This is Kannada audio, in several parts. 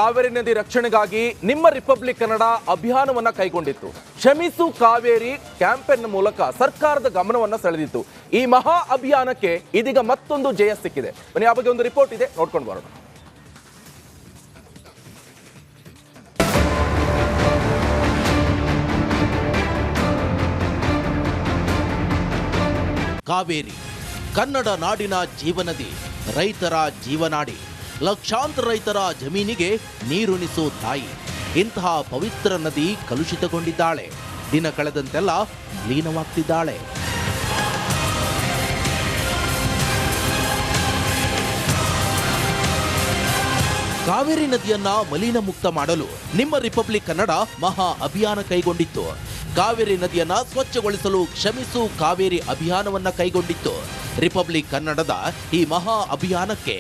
ಕಾವೇರಿ ನದಿ ರಕ್ಷಣೆಗಾಗಿ ನಿಮ್ಮ ರಿಪಬ್ಲಿಕ್ ಕನ್ನಡ ಅಭಿಯಾನವನ್ನ ಕೈಗೊಂಡಿತ್ತು. ಕ್ಷಮಿಸು ಕಾವೇರಿ ಕ್ಯಾಂಪೇನ್ ಮೂಲಕ ಸರ್ಕಾರದ ಗಮನವನ್ನ ಸೆಳೆದಿತ್ತು. ಈ ಮಹಾ ಅಭಿಯಾನಕ್ಕೆ ಇದೀಗ ಮತ್ತೊಂದು ಜಯ ಸಿಕ್ಕಿದೆ. ಬನ್ನಿ, ಆ ಬಗ್ಗೆ ಒಂದು ರಿಪೋರ್ಟ್ ಇದೆ, ನೋಡ್ಕೊಂಡು ಬರೋಣ. ಕಾವೇರಿ ಕನ್ನಡ ನಾಡಿನ ಜೀವನದಿ, ರೈತರ ಜೀವನಾಡಿ, ಲಕ್ಷಾಂತರ ರೈತರ ಜಮೀನಿಗೆ ನೀರುಣಿಸೋ ತಾಯಿ. ಇಂತಹ ಪವಿತ್ರ ನದಿ ಕಲುಷಿತಗೊಂಡಿದ್ದಾಳೆ. ದಿನ ಕಳೆದಂತೆಲ್ಲ ಲೀನವಾಗ್ತಿದ್ದಾಳೆ. ಕಾವೇರಿ ನದಿಯನ್ನ ಮಲಿನ ಮುಕ್ತ ಮಾಡಲು ನಿಮ್ಮ ರಿಪಬ್ಲಿಕ್ ಕನ್ನಡ ಮಹಾ ಅಭಿಯಾನ ಕೈಗೊಂಡಿತ್ತು. ಕಾವೇರಿ ನದಿಯನ್ನ ಸ್ವಚ್ಛಗೊಳಿಸಲು ಕ್ಷಮಿಸು ಕಾವೇರಿ ಅಭಿಯಾನವನ್ನ ಕೈಗೊಂಡಿತ್ತು. ರಿಪಬ್ಲಿಕ್ ಕನ್ನಡದ ಈ ಮಹಾ ಅಭಿಯಾನಕ್ಕೆ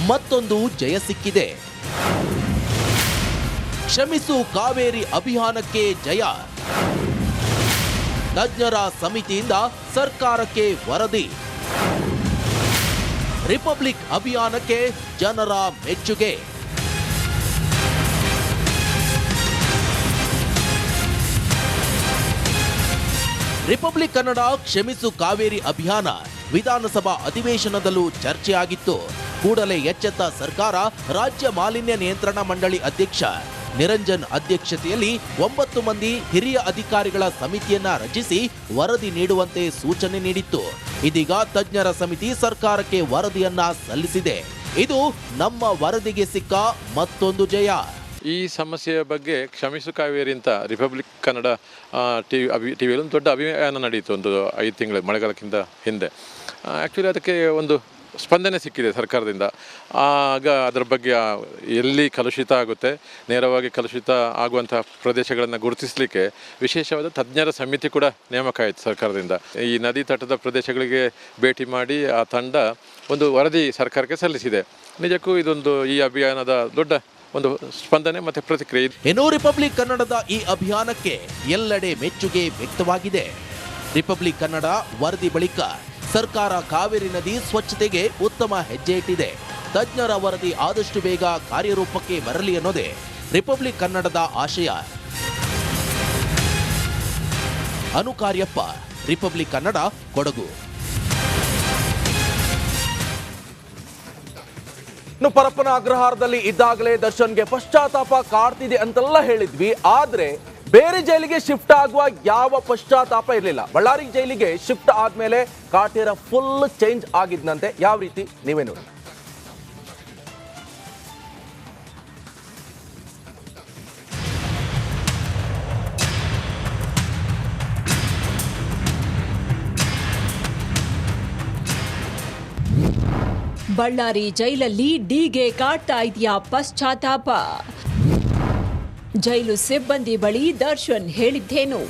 ಮತ್ತೊಂದು ಜಯ ಸಿಕ್ಕಿದೆ. ಕ್ಷಮಿಸು ಕಾವೇರಿ ಅಭಿಯಾನಕ್ಕೆ ಜಯ. ತಜ್ಞರ ಸಮಿತಿಯಿಂದ ಸರ್ಕಾರಕ್ಕೆ ವರದಿ. ರಿಪಬ್ಲಿಕ್ ಅಭಿಯಾನಕ್ಕೆ ಜನರ ಮೆಚ್ಚುಗೆ. ರಿಪಬ್ಲಿಕ್ ಕನ್ನಡ ಕ್ಷಮಿಸು ಕಾವೇರಿ ಅಭಿಯಾನ ವಿಧಾನಸಭಾ ಅಧಿವೇಶನದಲ್ಲೂ ಚರ್ಚೆಯಾಗಿತ್ತು. ಕೂಡಲೇ ಎಚ್ಚೆತ್ತ ಸರ್ಕಾರ ರಾಜ್ಯ ಮಾಲಿನ್ಯ ನಿಯಂತ್ರಣ ಮಂಡಳಿ ಅಧ್ಯಕ್ಷ ನಿರಂಜನ್ ಅಧ್ಯಕ್ಷತೆಯಲ್ಲಿ 9 ಮಂದಿ ಹಿರಿಯ ಅಧಿಕಾರಿಗಳ ಸಮಿತಿಯನ್ನ ರಚಿಸಿ ವರದಿ ನೀಡುವಂತೆ ಸೂಚನೆ ನೀಡಿತ್ತು. ಇದೀಗ ತಜ್ಞರ ಸಮಿತಿ ಸರ್ಕಾರಕ್ಕೆ ವರದಿಯನ್ನ ಸಲ್ಲಿಸಿದೆ. ಇದು ನಮ್ಮ ವರದಿಗೆ ಸಿಕ್ಕ ಮತ್ತೊಂದು ಜಯ. ಈ ಸಮಸ್ಯೆಯ ಬಗ್ಗೆ ಕ್ಷಮಿಸು ಕಾವೇರಿ ಅಂತ ರಿಪಬ್ಲಿಕ್ ಕನ್ನಡ ಟಿವಿಯಲ್ಲಿ ಒಂದು ದೊಡ್ಡ ಅಭಿಯಾನ ನಡೆಯಿತು, ಒಂದು 5 ತಿಂಗಳು ಮಳೆಗಾಲಕ್ಕಿಂತ ಹಿಂದೆ. ಆ್ಯಕ್ಚುಲಿ ಅದಕ್ಕೆ ಒಂದು ಸ್ಪಂದನೆ ಸಿಕ್ಕಿದೆ ಸರ್ಕಾರದಿಂದ. ಆಗ ಅದರ ಬಗ್ಗೆ ಎಲ್ಲಿ ಕಲುಷಿತ ಆಗುತ್ತೆ, ನೇರವಾಗಿ ಕಲುಷಿತ ಆಗುವಂಥ ಪ್ರದೇಶಗಳನ್ನು ಗುರುತಿಸಲಿಕ್ಕೆ ವಿಶೇಷವಾದ ತಜ್ಞರ ಸಮಿತಿ ಕೂಡ ನೇಮಕ ಆಯಿತು ಸರ್ಕಾರದಿಂದ. ಈ ನದಿ ತಟದ ಪ್ರದೇಶಗಳಿಗೆ ಭೇಟಿ ಮಾಡಿ ಆ ತಂಡ ಒಂದು ವರದಿ ಸರ್ಕಾರಕ್ಕೆ ಸಲ್ಲಿಸಿದೆ. ನಿಜಕ್ಕೂ ಇದೊಂದು ಈ ಅಭಿಯಾನದ ದೊಡ್ಡ ಒಂದು ಸ್ಪಂದನೆ ಮತ್ತು ಪ್ರತಿಕ್ರಿಯೆ. ಇನ್ನು ರಿಪಬ್ಲಿಕ್ ಕನ್ನಡದ ಈ ಅಭಿಯಾನಕ್ಕೆ ಎಲ್ಲೆಡೆ ಮೆಚ್ಚುಗೆ ವ್ಯಕ್ತವಾಗಿದೆ. ರಿಪಬ್ಲಿಕ್ ಕನ್ನಡ ವರದಿ ಬಳಿಕ ಸರ್ಕಾರ ಕಾವೇರಿ ನದಿ ಸ್ವಚ್ಛತೆಗೆ ಉತ್ತಮ ಹೆಜ್ಜೆ ಇಟ್ಟಿದೆ. ತಜ್ಞರ ವರದಿ ಆದಷ್ಟು ಬೇಗ ಕಾರ್ಯರೂಪಕ್ಕೆ ಬರಲಿ ಅನ್ನೋದೇ ರಿಪಬ್ಲಿಕ್ ಕನ್ನಡದ ಆಶಯ. ಅನುಕಾರ್ಯಪ್ಪ, ರಿಪಬ್ಲಿಕ್ ಕನ್ನಡ, ಕೊಡಗು. ಇನ್ನು ಪರಪ್ಪನ ಅಗ್ರಹಾರದಲ್ಲಿ ಇದ್ದಾಗಲೇ ದರ್ಶನ್ಗೆ ಪಶ್ಚಾತ್ತಾಪ ಕಾಡ್ತಿದೆ ಅಂತೆಲ್ಲ ಹೇಳಿದ್ವಿ. ಆದ್ರೆ ಬೇರೆ ಜೈಲಿಗೆ ಶಿಫ್ಟ್ ಆಗುವ ಯಾವ ಪಶ್ಚಾತ್ತಾಪ ಇರಲಿಲ್ಲ. ಬಳ್ಳಾರಿ ಜೈಲಿಗೆ ಶಿಫ್ಟ್ ಆದ್ಮೇಲೆ ಕಾಟೇರ ಫುಲ್ ಚೇಂಜ್ ಆಗಿದ್ನಂತೆ. ಯಾವ ರೀತಿ, ನೀವೇ ನೋಡಿ. ಬಳ್ಳಾರಿ ಜೈಲಲ್ಲಿ ಡಿಗೆ ಕಾಡ್ತಾ ಇದೆಯಾ ಪಶ್ಚಾತ್ತಾಪ? ಜೈಲು ಸಿಬ್ಬಂದಿ ಬಳಿ ದರ್ಶನ್ ಹೇಳಿದ್ದೇನು?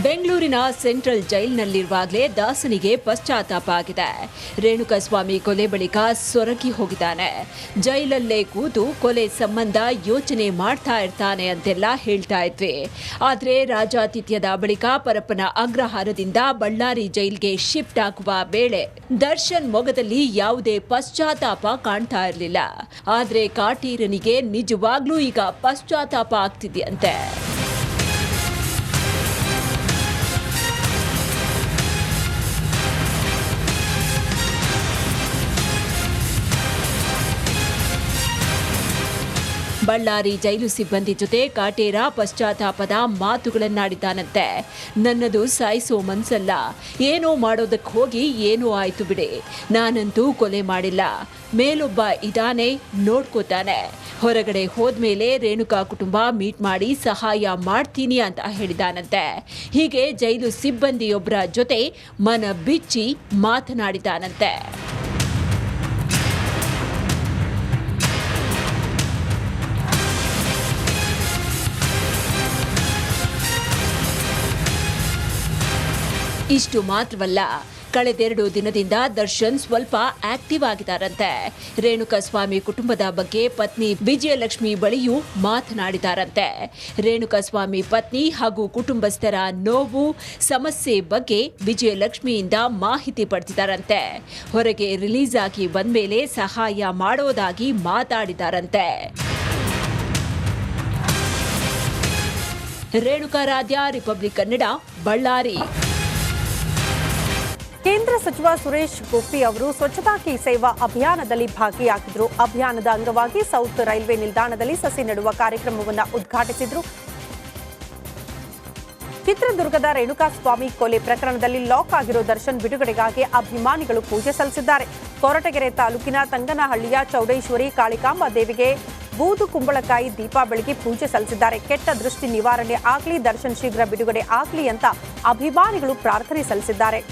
ಬೆಂಗಳೂರಿನ ಸೆಂಟ್ರಲ್ ಜೈಲಿನಲ್ಲಿರುವಾಗಲೇ ದಾಸನಿಗೆ ಪಶ್ಚಾತ್ತಾಪ ಆಗಿದೆ. ರೇಣುಕಾಸ್ವಾಮಿ ಕೊಲೆ ಬಳಿಕ ಸೊರಗಿ ಹೋಗಿದ್ದಾನೆ. ಜೈಲಲ್ಲೇ ಕೂತು ಕೊಲೆ ಸಂಬಂಧ ಯೋಚನೆ ಮಾಡ್ತಾ ಇರ್ತಾನೆ ಅಂತೆಲ್ಲ ಹೇಳ್ತಾ ಇದ್ವಿ. ಆದರೆ ರಾಜಾತಿಥ್ಯದ ಬಳಿಕ ಪರಪ್ಪನ ಅಗ್ರಹಾರದಿಂದ ಬಳ್ಳಾರಿ ಜೈಲ್ಗೆ ಶಿಫ್ಟ್ ಆಗುವ ವೇಳೆ ದರ್ಶನ್ ಮೊಗದಲ್ಲಿ ಯಾವುದೇ ಪಶ್ಚಾತ್ತಾಪ ಕಾಣ್ತಾ ಇರಲಿಲ್ಲ. ಆದರೆ ಕಾಟೇರನಿಗೆ ನಿಜವಾಗ್ಲೂ ಈಗ ಪಶ್ಚಾತ್ತಾಪ ಆಗ್ತಿದೆಯಂತೆ. ಬಳ್ಳಾರಿ ಜೈಲು ಸಿಬ್ಬಂದಿ ಜೊತೆ ಕಾಟೇರ ಪಶ್ಚಾತ್ತಾಪದ ಮಾತುಗಳನ್ನಾಡಿದ್ದಾನಂತೆ. ನನ್ನದು ಸಾಯಿಸೋ ಮನ್ಸಲ್ಲ, ಏನೋ ಮಾಡೋದಕ್ಕೆ ಹೋಗಿ ಏನೋ ಆಯ್ತು ಬಿಡಿ, ನಾನಂತೂ ಕೊಲೆ ಮಾಡಿಲ್ಲ, ಮೇಲೊಬ್ಬ ಇದಾನೆ ನೋಡ್ಕೋತಾನೆ, ಹೊರಗಡೆ ಹೋದ್ಮೇಲೆ ರೇಣುಕಾ ಕುಟುಂಬ ಮೀಟ್ ಮಾಡಿ ಸಹಾಯ ಮಾಡ್ತೀನಿ ಅಂತ ಹೇಳಿದಾನಂತೆ. ಹೀಗೆ ಜೈಲು ಸಿಬ್ಬಂದಿಯೊಬ್ಬರ ಜೊತೆ ಮನ ಬಿಚ್ಚಿ ಮಾತನಾಡಿದಾನಂತೆ. ಇಷ್ಟು ಮಾತ್ರವಲ್ಲ, ಕಳೆದೆರಡು ದಿನದಿಂದ ದರ್ಶನ್ ಸ್ವಲ್ಪ ಆಕ್ಟಿವ್ ಆಗಿದ್ದಾರಂತೆ. ರೇಣುಕಾಸ್ವಾಮಿ ಕುಟುಂಬದ ಬಗ್ಗೆ ಪತ್ನಿ ವಿಜಯಲಕ್ಷ್ಮಿ ಬಳಿಯೂ ಮಾತನಾಡಿದಾರಂತೆ. ರೇಣುಕಾಸ್ವಾಮಿ ಪತ್ನಿ ಹಾಗೂ ಕುಟುಂಬಸ್ಥರ ನೋವು ಸಮಸ್ಯೆ ಬಗ್ಗೆ ವಿಜಯಲಕ್ಷ್ಮಿಯಿಂದ ಮಾಹಿತಿ ಪಡೆದಿದ್ದಾರಂತೆ. ಹೊರಗೆ ರಿಲೀಸ್ ಆಗಿ ಬಂದ್ಮೇಲೆ ಸಹಾಯ ಮಾಡೋದಾಗಿ ಮಾತಾಡಿದಾರಂತೆ. ರೇಣುಕಾ ರಾಧ್ಯ, ರಿಪಬ್ಲಿಕ್ ಕನ್ನಡ, ಬಳ್ಳಾರಿ. ಕೇಂದ್ರ ಸಚಿವ ಸುರೇಶ್ ಗೋಪಿ ಅವರು ಸ್ವಚ್ಛತಾ ಹಿ ಸೇವಾ ಅಭಿಯಾನದಲ್ಲಿ ಭಾಗಿಯಾಗಿದ್ದರು. ಅಭಿಯಾನದ ಅಂಗವಾಗಿ ಸೌತ್ ರೈಲ್ವೆ ನಿಲ್ದಾಣದಲ್ಲಿ ಸಸಿ ನೆಡುವ ಕಾರ್ಯಕ್ರಮವನ್ನು ಉದ್ಘಾಟಿಸಿದರು. ಚಿತ್ರದುರ್ಗದ ರೇಣುಕಾಸ್ವಾಮಿ ಕೊಲೆ ಪ್ರಕರಣದಲ್ಲಿ ಲಾಕ್ ಆಗಿರೋ ದರ್ಶನ್ ಬಿಡುಗಡೆಗಾಗಿ ಅಭಿಮಾನಿಗಳು ಪೂಜೆ ಸಲ್ಲಿಸಿದ್ದಾರೆ. ಕೊರಟಗೆರೆ ತಾಲೂಕಿನ ತಂಗನಹಳ್ಳಿಯ ಚೌಡೇಶ್ವರಿ ಕಾಳಿಕಾಂಬ ದೇವಿಗೆ ಬೂದು ಕುಂಬಳಕಾಯಿ ದೀಪ ಬೆಳಗಿ ಪೂಜೆ ಸಲ್ಲಿಸಿದ್ದಾರೆ. ಕೆಟ್ಟ ದೃಷ್ಟಿ ನಿವಾರಣೆ ಆಗಲಿ, ದರ್ಶನ್ ಶೀಘ್ರ ಬಿಡುಗಡೆ ಆಗಲಿ ಅಂತ ಅಭಿಮಾನಿಗಳು ಪ್ರಾರ್ಥನೆ ಸಲ್ಲಿಸಿದ್ದಾರೆ.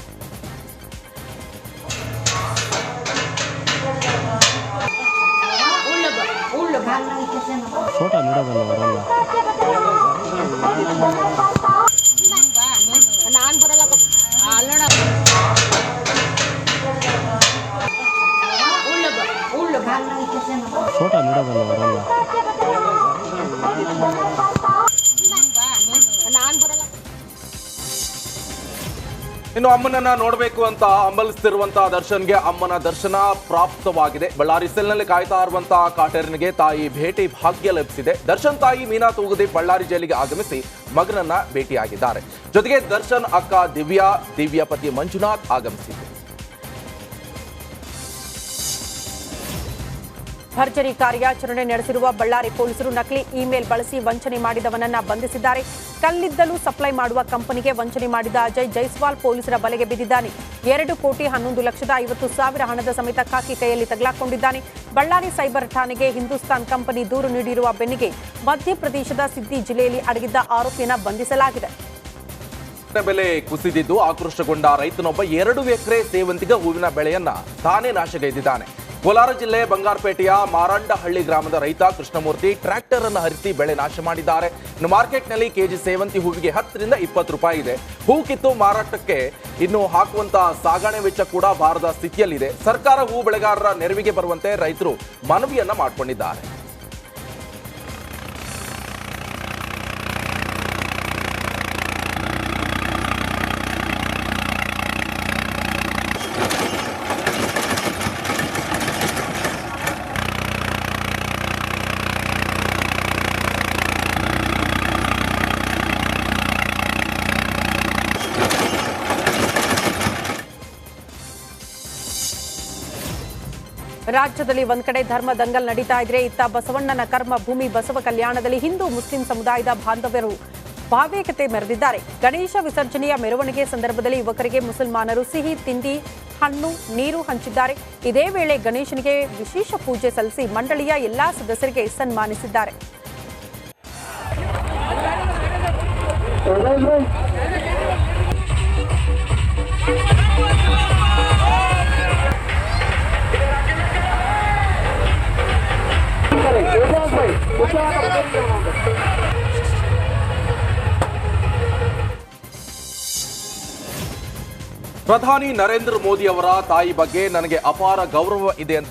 ಇನ್ನು ಅಮ್ಮನನ್ನ ನೋಡಬೇಕು ಅಂತ ಹಂಬಲಿಸ್ತಿರುವಂತಹ ದರ್ಶನ್ಗೆ ಅಮ್ಮನ ದರ್ಶನ ಪ್ರಾಪ್ತವಾಗಿದೆ. ಬಳ್ಳಾರಿ ಸೆಲ್ನಲ್ಲಿ ಕಾಯ್ತಾ ಇರುವಂತಹ ಕಾಟೇರನಿಗೆ ತಾಯಿ ಭೇಟಿ ಭಾಗ್ಯ ಲಭಿಸಿದೆ. ದರ್ಶನ್ ತಾಯಿ ಮೀನಾ ತೂಗುದೀಪ್ ಬಳ್ಳಾರಿ ಜೈಲಿಗೆ ಆಗಮಿಸಿ ಮಗನನ್ನ ಭೇಟಿಯಾಗಿದ್ದಾರೆ. ಜೊತೆಗೆ ದರ್ಶನ್ ಅಕ್ಕ ದಿವ್ಯಾ ಪತಿ ಮಂಜುನಾಥ್ ಆಗಮಿಸಿದ್ದಾರೆ. ಭರ್ಜರಿ ಕಾರ್ಯಾಚರಣೆ ನಡೆಸಿರುವ ಬಳ್ಳಾರಿ ಪೊಲೀಸರು ನಕಲಿ ಇಮೇಲ್ ಬಳಸಿ ವಂಚನೆ ಮಾಡಿದವನನ್ನ ಬಂಧಿಸಿದ್ದಾರೆ. ಕಲ್ಲಿದ್ದಲು ಸಪ್ಲೈ ಮಾಡುವ ಕಂಪನಿಗೆ ವಂಚನೆ ಮಾಡಿದ ಅಜಯ್ ಜೈಸ್ವಾಲ್ ಪೊಲೀಸರ ಬಲೆಗೆ ಬಿದ್ದಿದ್ದಾನೆ. 2,11,50,000 ಹಣದ ಸಮೇತ ಖಾಕಿ ಕೈಯಲ್ಲಿ ತಗಲಾಕೊಂಡಿದ್ದಾನೆ. ಬಳ್ಳಾರಿ ಸೈಬರ್ ಠಾಣೆಗೆ ಹಿಂದೂಸ್ತಾನ್ ಕಂಪನಿ ದೂರು ನೀಡಿರುವ ಬೆನ್ನಿಗೆ ಮಧ್ಯಪ್ರದೇಶದ ಸಿದ್ದಿ ಜಿಲ್ಲೆಯಲ್ಲಿ ಅಡಗಿದ್ದ ಆರೋಪಿಯನ್ನ ಬಂಧಿಸಲಾಗಿದೆ. ಬೆಲೆ ಕುಸಿದಿದ್ದು ಆಕ್ರೋಶಗೊಂಡ ರೈತನೊಬ್ಬ 2 ಎಕರೆ ಸೇವಂತಿಗೆ ಹೂವಿನ ಬೆಳೆಯನ್ನ ತಾನೇ ನಾಶಗೈದಿದ್ದಾನೆ. ಕೋಲಾರ ಜಿಲ್ಲೆ ಬಂಗಾರಪೇಟೆಯ ಮಾರಂಡಹಳ್ಳಿ ಗ್ರಾಮದ ರೈತ ಕೃಷ್ಣಮೂರ್ತಿ ಟ್ರ್ಯಾಕ್ಟರ್ ಅನ್ನು ಹರಿಸಿ ಬೆಳೆ ನಾಶ ಮಾಡಿದ್ದಾರೆ. ಇನ್ನು ಮಾರ್ಕೆಟ್ನಲ್ಲಿ ಕೆಜಿ ಸೇವಂತಿ ಹೂವಿಗೆ 10 ರಿಂದ 20 ರೂಪಾಯಿ ಇದೆ. ಹೂ ಕಿತ್ತು ಮಾರಾಟಕ್ಕೆ ಇನ್ನು ಹಾಕುವಂತಹ ಸಾಗಣೆ ವೆಚ್ಚ ಕೂಡ ಬಾರದ ಸ್ಥಿತಿಯಲ್ಲಿದೆ. ಸರ್ಕಾರ ಹೂ ಬೆಳೆಗಾರರ ನೆರವಿಗೆ ಬರುವಂತೆ ರೈತರು ಮನವಿಯನ್ನ ಮಾಡಿಕೊಂಡಿದ್ದಾರೆ. ರಾಜ್ಯದಲ್ಲಿ ಒಂದ್ ಕಡೆ ಧರ್ಮ ದಂಗಲ್ ನಡೀತಾ ಇದ್ರೆ, ಇತ್ತ ಬಸವಣ್ಣನ ಕರ್ಮ ಭೂಮಿ ಬಸವ ಕಲ್ಯಾಣದಲ್ಲಿ ಹಿಂದೂ ಮುಸ್ಲಿಂ ಸಮುದಾಯದ ಬಾಂಧವ್ಯರು ಭಾವೈಕ್ಯತೆ ಮೆರೆದಿದ್ದಾರೆ. ಗಣೇಶ ವಿಸರ್ಜನೆಯ ಮೆರವಣಿಗೆ ಸಂದರ್ಭದಲ್ಲಿ ಯುವಕರಿಗೆ ಮುಸಲ್ಮಾನರು ಸಿಹಿ ತಿಂಡಿ, ಹಣ್ಣು, ನೀರು ಹಂಚಿದ್ದಾರೆ. ಇದೇ ವೇಳೆ ಗಣೇಶನಿಗೆ ವಿಶೇಷ ಪೂಜೆ ಸಲ್ಲಿಸಿ ಮಂಡಳಿಯ ಎಲ್ಲಾ ಸದಸ್ಯರಿಗೆ ಸನ್ಮಾನಿಸಿದ್ದಾರೆ. ಪ್ರಧಾನಿ ನರೇಂದ್ರ ಮೋದಿ ಅವರ ತಾಯಿ ಬಗ್ಗೆ ನನಗೆ ಅಪಾರ ಗೌರವ ಇದೆ ಅಂತ